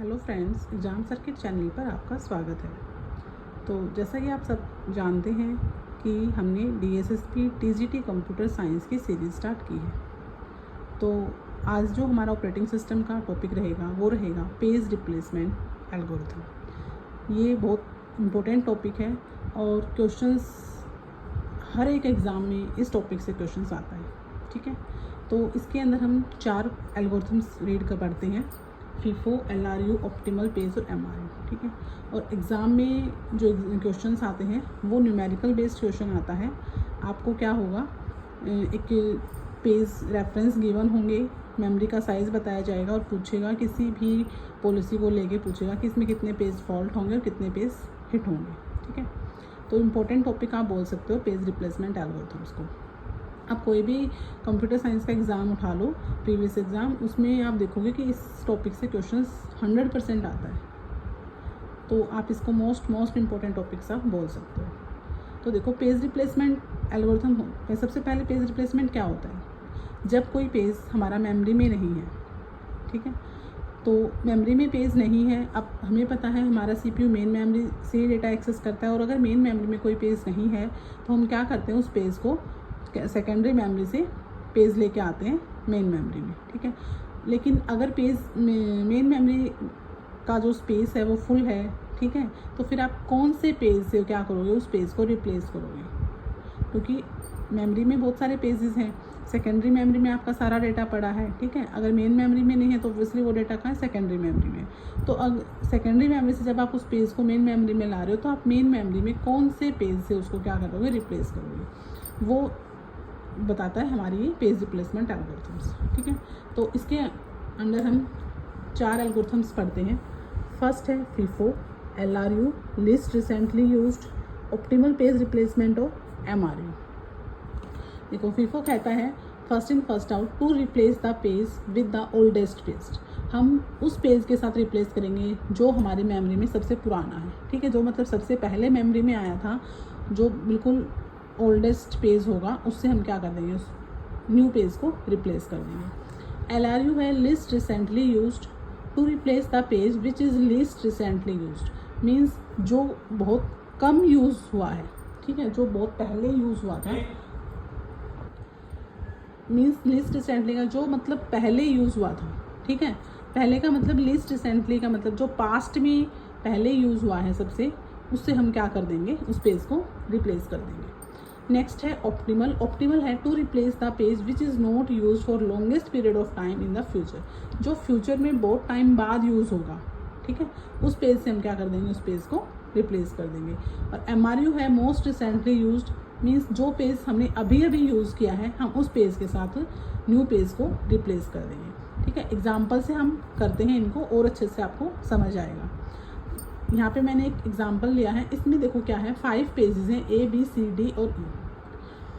Hello friends, exam circuit channel पर आपका स्वागत है। तो जैसा कि आप सब जानते हैं कि हमने DSSP TGT कंप्यूटर साइंस की सीरीज़ स्टार्ट की है। तो आज जो हमारा ऑपरेटिंग सिस्टम का टॉपिक रहेगा वो रहेगा पेज रिप्लेसमेंट एल्गोरिथम। ये बहुत इम्पोर्टेंट टॉपिक है और क्वेश्चंस हर एक एग्ज़ाम में इस टॉपिक से क्वेश्चंस आता है। ठीक है, तो इसके अंदर हम 4 एल्गोरिथम्स रीड कर पढ़ते हैं: FIFO, LRU, ऑप्टिमल, पेज और MRU। ठीक है, और एग्ज़ाम में जो क्वेश्चंस आते हैं वो न्यूमेरिकल बेस्ड क्वेश्चन आता है। आपको क्या होगा, एक पेज रेफरेंस गिवन होंगे, मेमोरी का साइज़ बताया जाएगा और पूछेगा, किसी भी पॉलिसी को लेके पूछेगा कि इसमें कितने पेज फॉल्ट होंगे और कितने पेज हिट होंगे। ठीक है, तो इम्पोर्टेंट टॉपिक आप बोल सकते हो पेज रिप्लेसमेंट एल्गोरिथम्स को। आप कोई भी कंप्यूटर साइंस का एग्ज़ाम उठा लो, प्रीवियस एग्ज़ाम, उसमें आप देखोगे कि इस टॉपिक से क्वेश्चंस 100% आता है। तो आप इसको मोस्ट इम्पॉर्टेंट टॉपिक्स आप बोल सकते हो। तो देखो, पेज रिप्लेसमेंट एल्गोरिथम हो, सबसे पहले पेज रिप्लेसमेंट क्या होता है? जब कोई पेज हमारा मेमोरी में नहीं है, ठीक है, तो मेमोरी में पेज नहीं है। अब हमें पता है हमारा CPU मेन मेमोरी से डेटा एक्सेस करता है, और अगर मेन मेमोरी में कोई पेज नहीं है तो हम क्या करते हैं, उस पेज को सेकेंडरी मेमोरी से पेज लेके आते हैं मेन मेमोरी में। ठीक है, लेकिन अगर पेज मेन मेमोरी का जो स्पेस है वो फुल है, ठीक है, तो फिर आप कौन से पेज से क्या करोगे, उस पेज को रिप्लेस करोगे? क्योंकि मेमोरी में बहुत सारे पेजेस हैं, सेकेंडरी मेमोरी में आपका सारा डेटा पड़ा है। ठीक है, अगर मेन मेमोरी में नहीं है तो ऑब्वियसली वो डेटा कहाँ है, सेकेंडरी मेमोरी में। तो अगर सेकेंडरी मेमोरी से जब आप उस पेज को मेन मेमोरी में ला रहे हो तो आप मेन मेमोरी में कौन से पेज से उसको क्या करोगे, रिप्लेस करोगे, वो बताता है हमारी ये पेज रिप्लेसमेंट एल्गोरिथम्स। ठीक है, तो इसके अंदर हम 4 एल्गोरिथम्स पढ़ते हैं। फर्स्ट है FIFO, LRU, list recently used, optimal page replacement और MRU। देखो, FIFO कहता है first in first out to replace the page with the oldest page. हम उस पेज के साथ रिप्लेस करेंगे जो हमारी मेमोरी में सबसे पुराना है। ठीक है, जो मतलब सबसे पहले मेमोरी में आया था, जो बिल्कुल ओल्डेस्ट पेज होगा, उससे हम क्या कर देंगे, उस न्यू पेज को रिप्लेस कर देंगे। LRU है list recently used to replace the page which is list recently used. Means जो बहुत कम यूज़ हुआ है, ठीक है, जो बहुत पहले यूज़ हुआ था, मीन्स लिस्ट रिसेंटली का जो मतलब पहले यूज़ हुआ था। ठीक है, पहले का मतलब लिस्ट रिसेंटली का मतलब जो पास्ट में पहले यूज़ हुआ है सबसे, उससे हम क्या कर देंगे, उस पेज को रिप्लेस कर देंगे। नेक्स्ट है ऑप्टिमल। ऑप्टिमल है to replace the page which is not use for longest period of time in the future. जो फ्यूचर में बहुत टाइम बाद यूज़ होगा, ठीक है, उस पेज से हम क्या कर देंगे, उस पेज को रिप्लेस कर देंगे। और MRU है मोस्ट रिसेंटली यूज्ड, मीन्स जो पेज हमने अभी अभी यूज़ किया है, हम उस पेज के साथ न्यू पेज को रिप्लेस कर देंगे। ठीक है, एग्जाम्पल से हम करते हैं इनको और अच्छे से आपको समझ आएगा। यहाँ पे मैंने एक एग्जाम्पल लिया है, इसमें देखो क्या है, 5 पेजेस हैं, A B C D और E।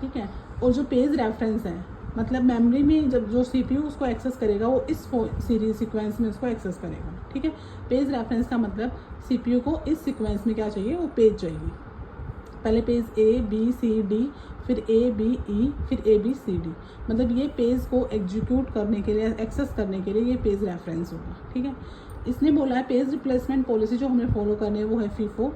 ठीक है, और जो पेज रेफरेंस है, मतलब मेमोरी में जब जो CPU उसको एक्सेस करेगा वो इस सीरीज सीक्वेंस में उसको एक्सेस करेगा। ठीक है, पेज रेफरेंस का मतलब CPU को इस सीक्वेंस में क्या चाहिए, वो पेज चाहिए। पहले page A B C D, फिर A B E, फिर A B C D, मतलब ये पेज को एग्जीक्यूट करने के लिए, एक्सेस करने के लिए ये पेज रेफरेंस होगा। ठीक है, इसने बोला है पेज रिप्लेसमेंट पॉलिसी जो हमें फॉलो करनी है वो है FIFO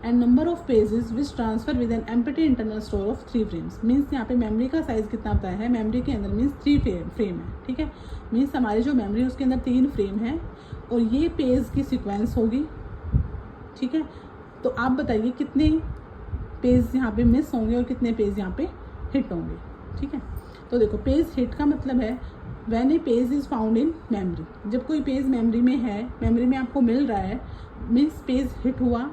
and number of pages which transfer with an empty internal store of 3 frames. Means यहाँ पे मेमोरी का साइज़ कितना बताया है, मेमोरी के अंदर मीन्स 3 फ्रेम है। ठीक है, मीन्स हमारी जो मेमोरी है उसके अंदर 3 फ्रेम है और ये पेज की सिक्वेंस होगी। ठीक है, तो आप बताइए कितने पेज यहाँ पे मिस होंगे और कितने पेज यहाँ पे हिट होंगे। ठीक है, तो देखो, पेज हिट का मतलब है when A page is found in memory. जब कोई पेज मेमोरी में है, मेमोरी में आपको मिल रहा है, मीन्स पेज हिट हुआ।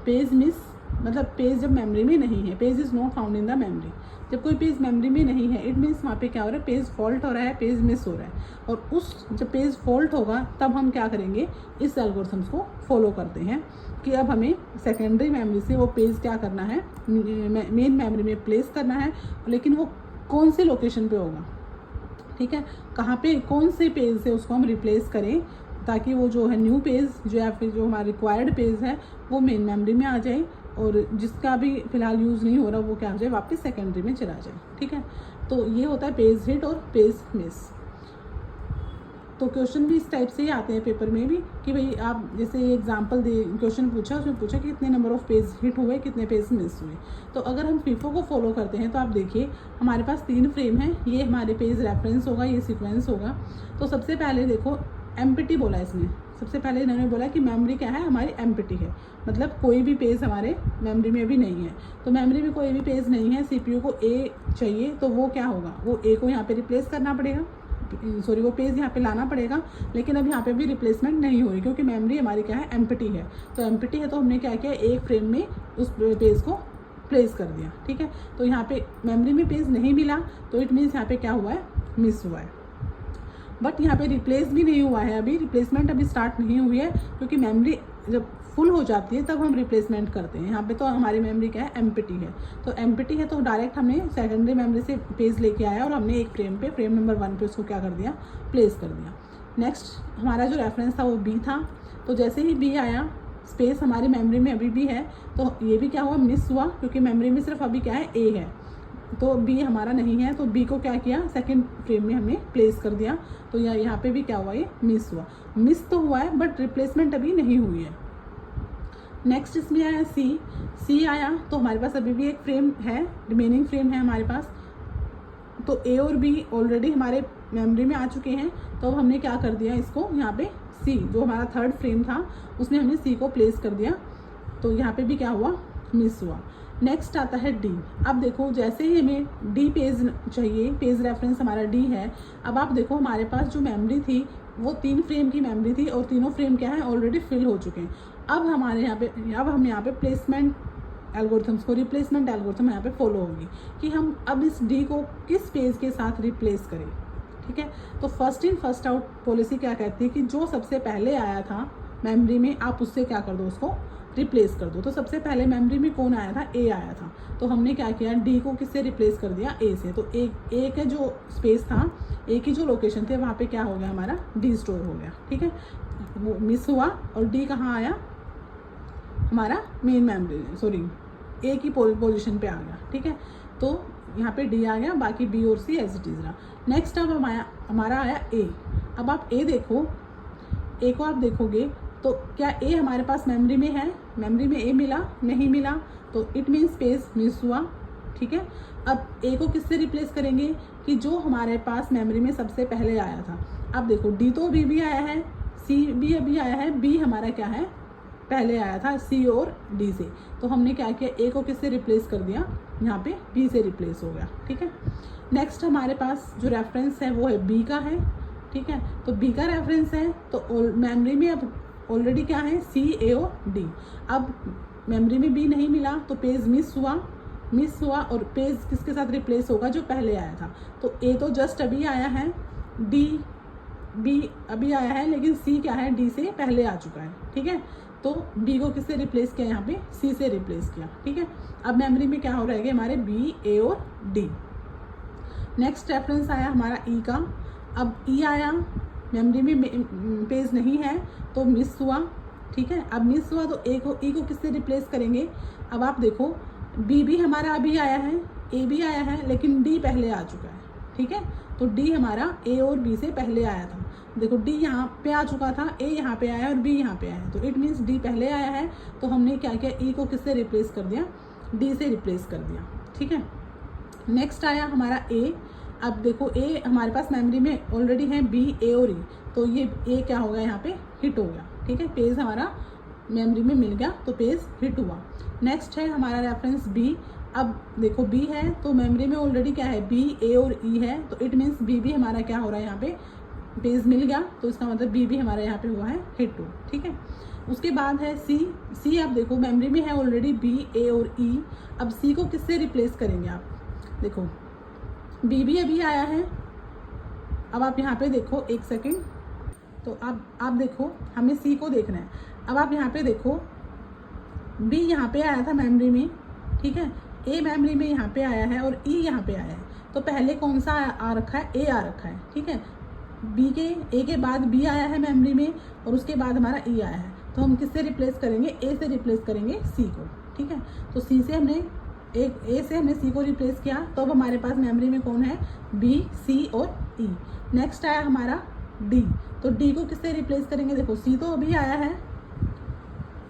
पेज मिस मतलब पेज जब मेमोरी में नहीं है, page is not found in the memory. जब कोई पेज मेमोरी में नहीं है, इट मीन्स वहाँ पे क्या हो रहा है, पेज फॉल्ट हो रहा है, पेज मिस हो रहा है। और उस जब पेज फॉल्ट होगा तब हम क्या करेंगे, इस एल्गोरिथम्स को फॉलो करते हैं कि अब हमें सेकेंडरी मेमोरी से वो पेज क्या करना है, मेन मेमोरी में प्लेस करना है, लेकिन वो कौन से लोकेशन पे होगा। ठीक है, कहाँ पे, कौन से पेज से उसको हम रिप्लेस करें ताकि वो जो है न्यू पेज जो या फिर जो हमारा रिक्वायर्ड पेज है वो मेन मेमोरी में आ जाए, और जिसका भी फिलहाल यूज़ नहीं हो रहा वो क्या हो जाए, वापस सेकेंडरी में चला जाए। ठीक है, तो ये होता है पेज हिट और पेज मिस। तो क्वेश्चन भी इस टाइप से ही आते हैं पेपर में भी कि भाई आप जैसे एग्जांपल दे, क्वेश्चन पूछा, उसमें पूछा कि कितने नंबर ऑफ पेज हिट हुए, कितने पेज मिस हुए। तो अगर हम फीफो को फॉलो करते हैं तो आप देखिए हमारे पास 3 फ्रेम है, ये हमारे पेज रेफरेंस होगा, ये सीक्वेंस होगा। तो सबसे पहले देखो एम्प्टी बोला इसमें, सबसे पहले इन्होंने बोला कि मेमोरी क्या है हमारी एम्प्टी है, मतलब कोई भी पेज हमारे मेमोरी में भी नहीं है। तो मेमोरी में कोई भी पेज नहीं है, सीपीयू को ए चाहिए, तो वो क्या होगा, वो ए को यहाँ पे रिप्लेस करना पड़ेगा, सॉरी वो पेज यहाँ पे लाना पड़ेगा। लेकिन अब यहाँ पे भी रिप्लेसमेंट नहीं हुई क्योंकि मेमोरी हमारी क्या है एम्प्टी है। तो एम्प्टी है तो हमने क्या किया, एक फ्रेम में उस पेज को प्लेस कर दिया, ठीक है। तो यहाँ पे मेमोरी में पेज नहीं मिला तो इट मीन्स यहाँ पे क्या हुआ है, मिस हुआ है। बट यहाँ पे रिप्लेस भी नहीं हुआ है, अभी रिप्लेसमेंट अभी स्टार्ट नहीं हुई है क्योंकि मेमोरी जब फुल हो जाती है तब हम रिप्लेसमेंट करते हैं। यहाँ पे तो हमारी मेमोरी क्या है, एम्प्टी है। तो एम्प्टी है तो डायरेक्ट हमने सेकेंडरी मेमोरी से पेज लेके आया और हमने एक फ्रेम पे, फ्रेम नंबर 1 पे उसको क्या कर दिया, प्लेस कर दिया। नेक्स्ट हमारा जो रेफरेंस था वो बी था। तो जैसे ही बी आया, स्पेस हमारी मेमोरी में अभी भी है, तो ये भी क्या हुआ, मिस हुआ क्योंकि मेमोरी में सिर्फ अभी क्या है, ए है, तो बी हमारा नहीं है। तो बी को क्या किया, सेकंड फ्रेम में हमने प्लेस कर दिया। तो यहाँ पे भी क्या हुआ, ये मिस हुआ। मिस तो हुआ है बट रिप्लेसमेंट अभी नहीं हुई है। नेक्स्ट इसमें आया सी आया, तो हमारे पास अभी भी एक फ्रेम है, रिमेनिंग फ्रेम है हमारे पास। तो ए और बी ऑलरेडी हमारे मेमोरी में आ चुके हैं, तो अब हमने क्या कर दिया, इसको यहाँ पे सी जो हमारा थर्ड फ्रेम था उसमें हमने सी को प्लेस कर दिया। तो यहाँ पे भी क्या हुआ, मिस हुआ। नेक्स्ट आता है डी। अब देखो जैसे ही हमें डी पेज चाहिए, पेज रेफरेंस हमारा डी है। अब आप देखो हमारे पास जो मेमोरी थी वो 3 फ्रेम की मेमोरी थी और तीनों फ्रेम क्या है, ऑलरेडी फिल हो चुके हैं। अब हमारे यहाँ पे, अब हम यहाँ पे प्लेसमेंट एल्गोरिथम्स को, रिप्लेसमेंट एल्गोरिथम यहाँ पे फॉलो होगी कि हम अब इस डी को किस पेज के साथ रिप्लेस करें, ठीक है। तो first in first out policy क्या कहती है कि जो सबसे पहले आया था मेमोरी में, आप उससे क्या कर दो, उसको रिप्लेस कर दो। तो सबसे पहले मेमोरी में कौन आया था, ए आया था। तो हमने क्या किया, डी को किससे रिप्लेस कर दिया, ए से। तो ए का जो स्पेस था, ए की जो लोकेशन थे वहाँ पे क्या हो गया, हमारा डी स्टोर हो गया, ठीक है। वो मिस हुआ और डी कहाँ आया, हमारा मेन मेमोरी, सॉरी ए की पोजीशन पे आ गया, ठीक है। तो यहाँ पे डी आ गया, बाकी बी और सी एज इट इज रहा। नेक्स्ट अब हमारा आया ए। अब आप ए देखो, ए को आप देखोगे तो क्या ए हमारे पास मेमोरी में है, मेमोरी में ए मिला, नहीं मिला, तो इट मीन स्पेस मिस हुआ, ठीक है। अब ए को किससे रिप्लेस करेंगे कि जो हमारे पास मेमोरी में सबसे पहले आया था। अब देखो डी तो अभी भी आया है, सी भी अभी आया है, बी हमारा क्या है, पहले आया था सी और डी से। तो हमने क्या किया, ए को किससे रिप्लेस कर दिया, यहाँ पे बी से रिप्लेस हो गया, ठीक है। नेक्स्ट हमारे पास जो रेफरेंस है वो है बी का है, ठीक है। तो बी का रेफरेंस है तो मेमोरी में अब ऑलरेडी क्या है, सी, ए और डी। अब मेमोरी में बी नहीं मिला तो पेज मिस हुआ और पेज किसके साथ रिप्लेस होगा, जो पहले आया था। तो ए तो जस्ट अभी आया है, बी अभी आया है, लेकिन सी क्या है, डी से पहले आ चुका है, ठीक है। तो बी को किससे रिप्लेस किया, यहाँ पे सी से रिप्लेस किया, ठीक है। अब मेमोरी में क्या हो रहेगा, हमारे बी, ए और डी। नेक्स्ट रेफरेंस आया हमारा ई का। अब ई आया, मेमोरी में पेज नहीं है तो मिस हुआ, ठीक है। अब मिस हुआ तो ई को किससे रिप्लेस करेंगे। अब आप देखो बी भी हमारा अभी आया है, ए भी आया है, लेकिन डी पहले आ चुका है, ठीक है। तो डी हमारा ए और बी से पहले आया था। देखो डी यहाँ पे आ चुका था, ए यहाँ पे आया और बी यहाँ पे आया है, तो इट मीन्स डी पहले आया है। तो हमने क्या किया, ई को किससे रिप्लेस कर दिया, डी से रिप्लेस कर दिया, ठीक है। नेक्स्ट आया हमारा ए। अब देखो ए हमारे पास मेमोरी में ऑलरेडी है बी, ए और ई, तो ये ए क्या हो गया, यहाँ पे हिट हो गया, ठीक है। पेज हमारा मेमोरी में मिल गया तो पेज हिट हुआ। नेक्स्ट है हमारा रेफरेंस बी। अब देखो बी है तो मेमोरी में ऑलरेडी क्या है, बी, ए और ई है, तो इट मीन्स बी भी हमारा क्या हो रहा है, यहाँ पे पेज मिल गया, तो इसका मतलब बी भी हमारा यहाँ पे हुआ है हिट टू, ठीक है। उसके बाद है सी। अब देखो मेमोरी में है ऑलरेडी बी, ए और ई। अब सी को किससे रिप्लेस करेंगे, आप देखो बी भी अभी आया है। अब आप यहाँ पे देखो एक सेकेंड, तो अब आप देखो हमें सी को देखना है। अब आप यहाँ पे देखो बी यहाँ पे आया था मेमोरी में, ठीक है। ए मेमोरी में यहाँ पे आया है और ई यहाँ पे आया है। तो पहले कौन सा आ रखा है, ए आ रखा है, ठीक है। ए के बाद बी आया है मेमोरी में और उसके बाद हमारा ई आया है। तो हम किससे रिप्लेस करेंगे, ए से रिप्लेस करेंगे सी को, ठीक है। तो सी से हमने ए से हमने सी को रिप्लेस किया, तो अब हमारे पास मेमोरी में कौन है, बी, सी और ई। नेक्स्ट आया हमारा डी। तो डी को किससे रिप्लेस करेंगे? देखो सी तो अभी आया है,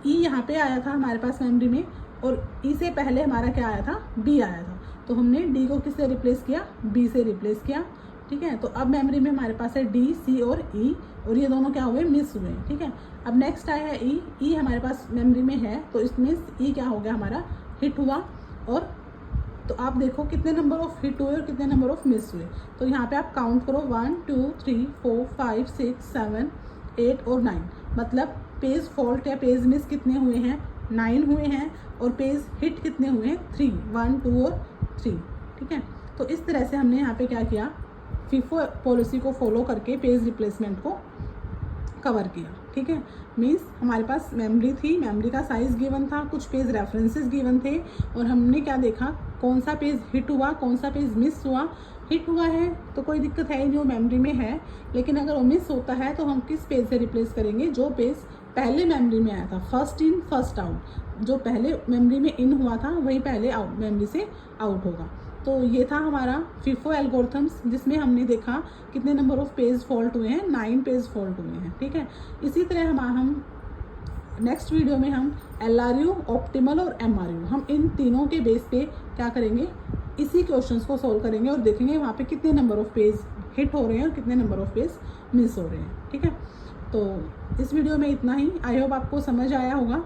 ई यहाँ पे आया था हमारे पास मेमोरी में, और ई से पहले हमारा क्या आया था? बी आया था। तो हमने डी को किससे रिप्लेस किया? बी से रिप्लेस किया। ठीक है, तो अब मेमोरी में हमारे पास है डी, सी और ई, और ये दोनों क्या हुए? मिस हुए। ठीक है, अब नेक्स्ट आया है ई। ई हमारे पास मेमोरी में है, तो इसमें ई क्या हो गया? हमारा हिट हुआ। और तो आप देखो कितने नंबर ऑफ हिट हुए और कितने नंबर ऑफ मिस हुए। तो यहाँ पे आप काउंट करो 1 2 3 4 5 6 7 8 और 9, मतलब पेज फॉल्ट या पेज मिस कितने हुए हैं? 9 हुए हैं। और पेज हिट कितने हुए हैं? 3, 1 2 और 3। ठीक है, तो इस तरह से हमने यहाँ पे क्या किया? FIFO पॉलिसी को फॉलो करके पेज रिप्लेसमेंट को कवर किया। ठीक है, मीन्स हमारे पास मेमोरी थी, मेमोरी का साइज़ गिवन था, कुछ पेज रेफरेंसेस गिवन थे, और हमने क्या देखा? कौन सा पेज हिट हुआ, कौन सा पेज मिस हुआ। हिट हुआ है तो कोई दिक्कत है ही नहीं, वो मेमोरी में है, लेकिन अगर वो मिस होता है तो हम किस पेज से रिप्लेस करेंगे? जो पेज पहले मेमोरी में आया था, फर्स्ट इन फर्स्ट आउट। जो पहले मेमोरी में इन हुआ था वही पहले आउट मेमोरी से आउट होगा। तो ये था हमारा FIFO एल्गोरिथम्स, जिसमें हमने देखा कितने नंबर ऑफ पेज फॉल्ट हुए हैं? 9 पेज फॉल्ट हुए हैं। ठीक है, इसी तरह हम नेक्स्ट वीडियो में हम LRU, ऑप्टिमल और MRU, हम इन तीनों के बेस पे क्या करेंगे? इसी क्वेश्चंस को सॉल्व करेंगे और देखेंगे वहाँ पे कितने नंबर ऑफ पेज हिट हो रहे हैं और कितने नंबर ऑफ पेज मिस हो रहे हैं। ठीक है, तो इस वीडियो में इतना ही। आई होप आपको समझ आया होगा।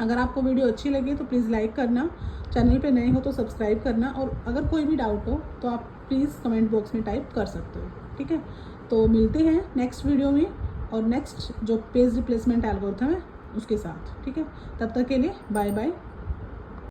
अगर आपको वीडियो अच्छी लगी तो प्लीज़ लाइक करना, चैनल पे नए हो तो सब्सक्राइब करना, और अगर कोई भी डाउट हो तो आप प्लीज़ कमेंट बॉक्स में टाइप कर सकते हो। ठीक है, तो मिलते हैं नेक्स्ट वीडियो में और नेक्स्ट जो पेज रिप्लेसमेंट एल्गोरिथम है उसके साथ। ठीक है, तब तक के लिए बाय बाय।